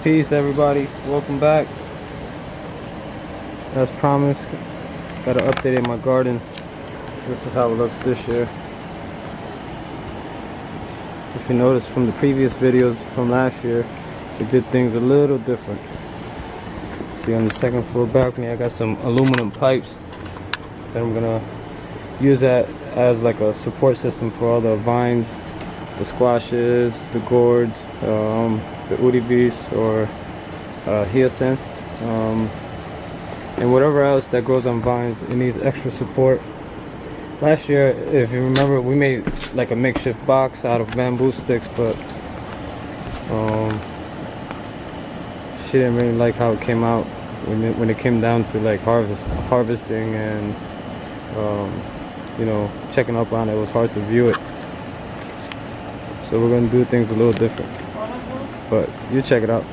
Peace, everybody. Welcome back. As promised, got an update in my garden. This is how it looks this year. If you notice from the previous videos from last year, we did things a little different. See, on the second floor balcony, I got some aluminum pipes that I'm gonna use that as like a support system for all the vines, the squashes, the gourds, the uribis or hyacinth, and whatever else that grows on vines. It needs extra support. Last year, if you remember, we made like a makeshift box out of bamboo sticks, but she didn't really like how it came out when it came down to like harvesting and you know, checking up on it. It was hard to view it, so we're gonna do things a little different, but you check it out.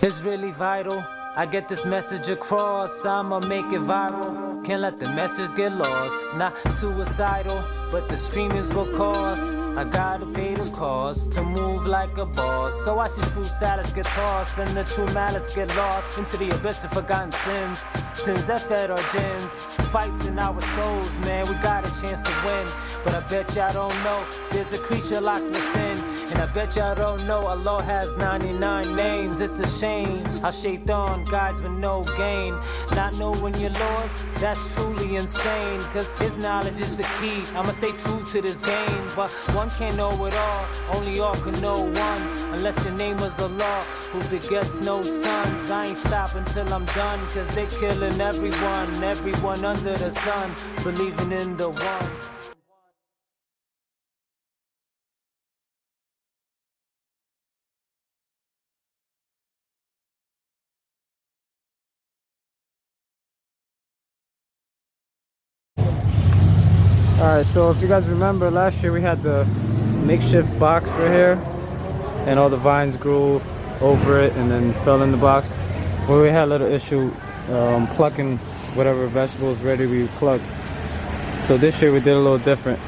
It's really vital I get this message across. I'ma make it viral. Can't let the message get lost. Not suicidal, but the stream is what cost. I gotta pay the cost to move like a boss. So I see fruit salads get tossed and the true malice get lost into the abyss of forgotten sins. Sins that fed our gens. Fights in our souls, man, we got a chance to win. But I bet y'all don't know there's a creature locked within. And I bet y'all don't know Allah has 99 names. It's a shame how Shaitan guys with no gain. Not knowing your Lord, that's truly insane. Cause his knowledge is the key. I'ma stay true to this game. But one can't know it all, only all can know one. Unless your name is Allah, who begets no sons. I ain't stopping till I'm done. Cause they killing everyone under the sun, believing in the one. Alright, so if you guys remember, last year we had the makeshift box right here, and all the vines grew over it and then fell in the box. Well, we had a little issue plucking whatever vegetables ready we plucked. So this year we did a little different.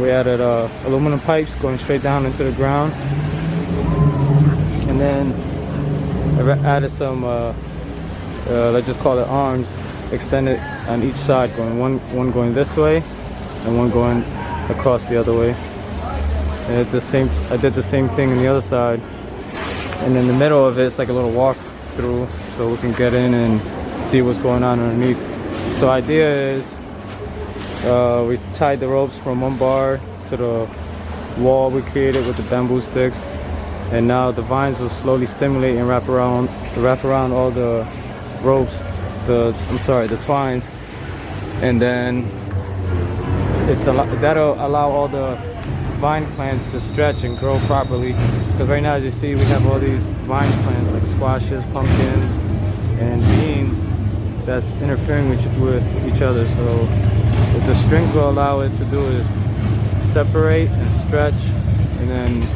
We added aluminum pipes going straight down into the ground, and then I added some let's just call it arms, extended on each side, going one going this way and one going across the other way. And I did the same thing on the other side, and in the middle of it's like a little walk through, so we can get in and see what's going on underneath. So idea is we tied the ropes from one bar to the wall we created with the bamboo sticks, and now the vines will slowly stimulate and wrap around all the ropes, the twines, and then that'll allow all the vine plants to stretch and grow properly. Because right now, as you see, we have all these vine plants like squashes, pumpkins, and beans that's interfering with each other. So what the strings will allow it to do is separate and stretch, and then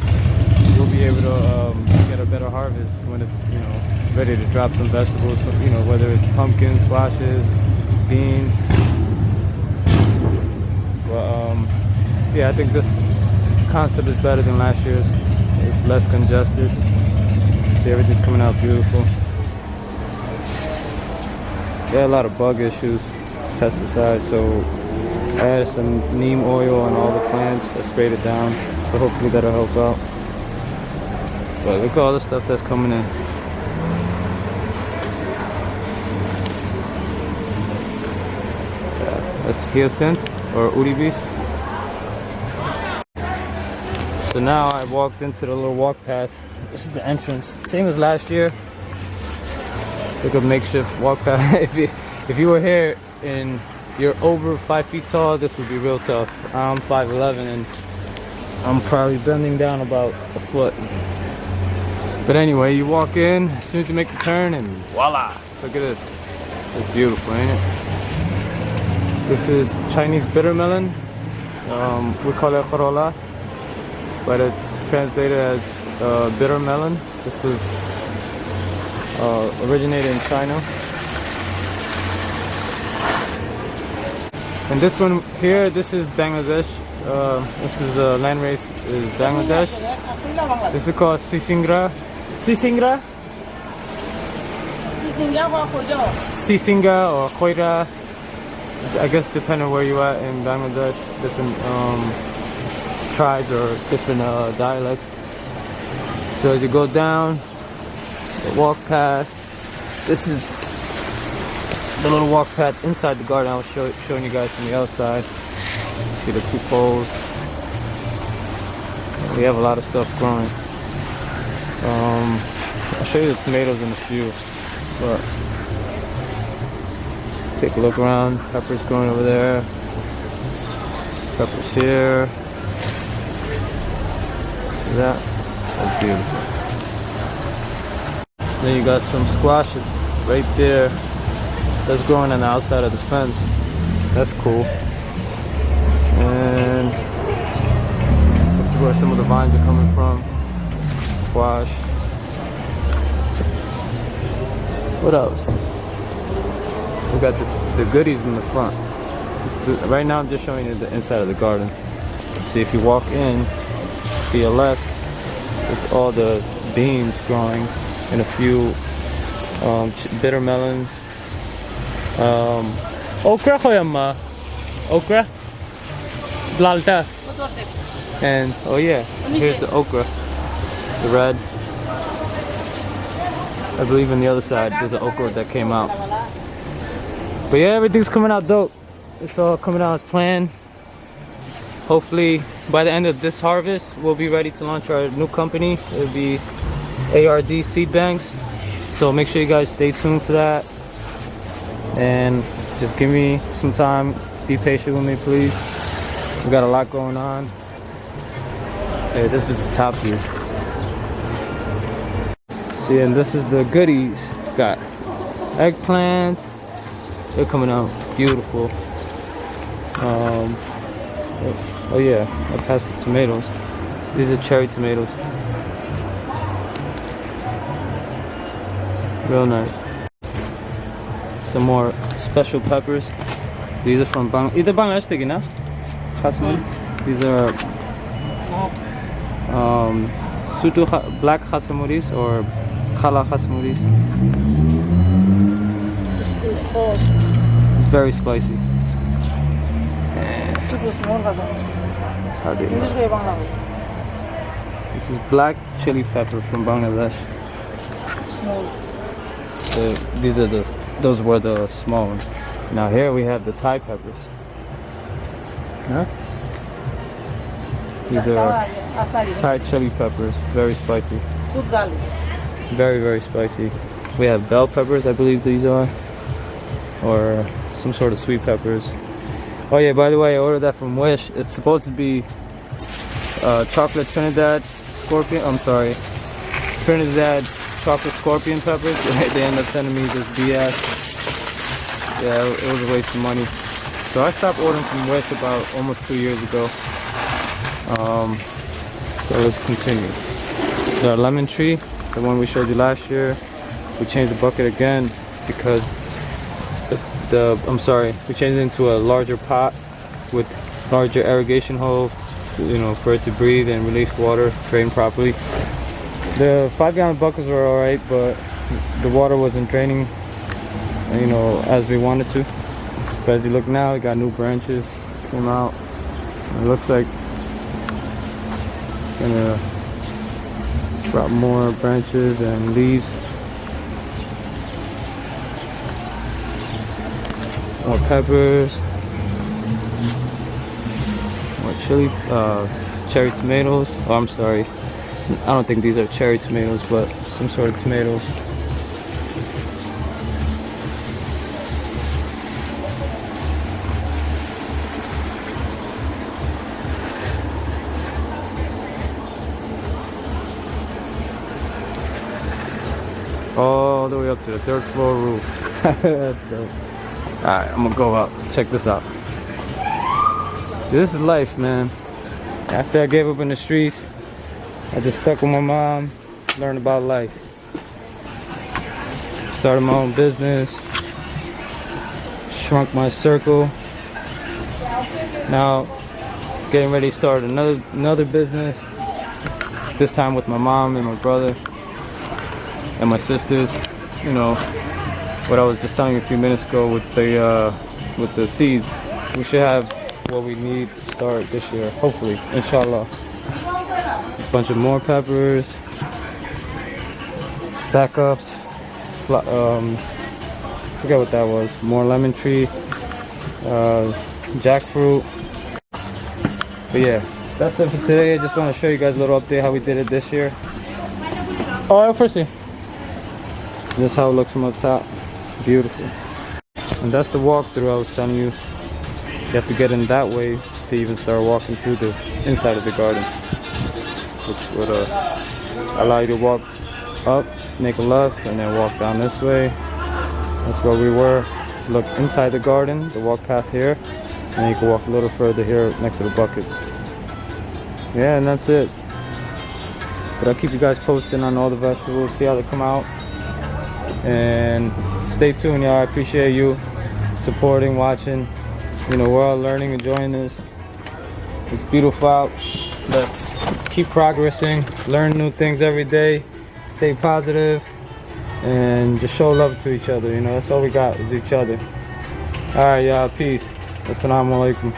you'll be able to get a better harvest when it's, you know, ready to drop some vegetables. So, you know, whether it's pumpkins, squashes, beans. But yeah, I think this concept is better than last year's. It's less congested. See, everything's coming out beautiful. There are a lot of bug issues, pesticides, so I added some neem oil on all the plants. I sprayed it down, so hopefully that'll help out. But look at all the stuff that's coming in. Yeah, that's hyacinth or uribis. So now I walked into the little walk path. This is the entrance, same as last year. It's like a makeshift walk path. if you were here and you're over 5 feet tall, this would be real tough. I'm 5'11", and I'm probably bending down about a foot. But anyway, you walk in as soon as you make the turn, and voila! Look at this. It's beautiful, ain't it? This is Chinese bitter melon. We call it corolla, but it's translated as bitter melon. This was originated in China. And this one here, this is Bangladesh. This is the land race is Bangladesh. This is called Sisingra. Sisingra? Sisinga or Khoira. I guess depending on where you at in Bangladesh, different tribes or different dialects. So as you go down, the walk path. This is the little walk path inside the garden. I was showing you guys from the outside. See the two poles. We have a lot of stuff growing. I'll show you the tomatoes in a few, but take a look around. Peppers growing over there. Peppers here. See that? That's beautiful. Then you got some squashes right there. That's growing on the outside of the fence. That's cool. And this is where some of the vines are coming from. Squash. What else? We got the goodies in the front. Right now I'm just showing you the inside of the garden. See, if you walk in to your left, it's all the beans growing and a few bitter melons. Okra khoyamma. Okra. Lalta. And oh yeah, here's the okra. The red. I believe on the other side there's an okra that came out. But yeah, everything's coming out dope. It's all coming out as planned. Hopefully by the end of this harvest we'll be ready to launch our new company. It'll be ARD Seed Banks. So make sure you guys stay tuned for that. And just give me some time. Be patient with me, please. We got a lot going on. Hey, this is the top view. See, and this is the goodies. Got eggplants. They're coming out beautiful. Oh yeah, I passed the tomatoes. These are cherry tomatoes. Real nice. Some more special peppers. These are from Bangladesh. These are Sutu black hasamuris or Khala hasamuris. Very spicy. This is black chili pepper from Bangladesh. These are those were the small ones. Now here we have the Thai peppers. Huh? These are Thai chili peppers, very spicy. Very, very spicy. We have bell peppers, I believe these are, or some sort of sweet peppers. Oh yeah, by the way, I ordered that from Wish. It's supposed to be chocolate Trinidad scorpion. I'm sorry, Trinidad chocolate scorpion peppers. They end up sending me this BS. Yeah, it was a waste of money. So I stopped ordering from Wish about almost 2 years ago. So let's continue. The lemon tree, the one we showed you last year, we changed the bucket again because we changed it into a larger pot with larger irrigation hole, you know, for it to breathe and release water, drain properly. The 5-gallon buckets were alright, but the water wasn't draining, you know, as we wanted to. But as you look now, we got new branches came out. It looks like it's gonna sprout more branches and leaves. More peppers, more chili, cherry tomatoes. Oh, I'm sorry. I don't think these are cherry tomatoes, but some sort of tomatoes. All the way up to the 3rd floor roof. That's dope. Alright, I'm gonna go up. Check this out. This is life, man. After I gave up in the streets, I just stuck with my mom, learned about life. Started my own business, shrunk my circle, Now, getting ready to start another business. This time with my mom and my brother and my sisters. You know, what I was just telling you a few minutes ago with the seeds. We should have what we need to start this year, hopefully, inshallah. A bunch of more peppers, backups, forget what that was. More lemon tree, jackfruit. But yeah, that's it for today. I just want to show you guys a little update how we did it this year. Oh, first here. This is how it looks from up top. Beautiful. And that's the walkthrough I was telling you. You have to get in that way to even start walking through the inside of the garden, which would allow you to walk up, make a left, and then walk down this way. That's where we were. To look inside the garden, the walk path here, and then you can walk a little further here next to the bucket. Yeah, and that's it. But I'll keep you guys posted on all the vegetables, see how they come out. And stay tuned, y'all. I appreciate you supporting, watching. You know, we're all learning, enjoying this. It's beautiful out. Let's keep progressing, learn new things every day, stay positive, and just show love to each other. You know, that's all we got is each other. All right, y'all. Peace. Assalamu alaikum.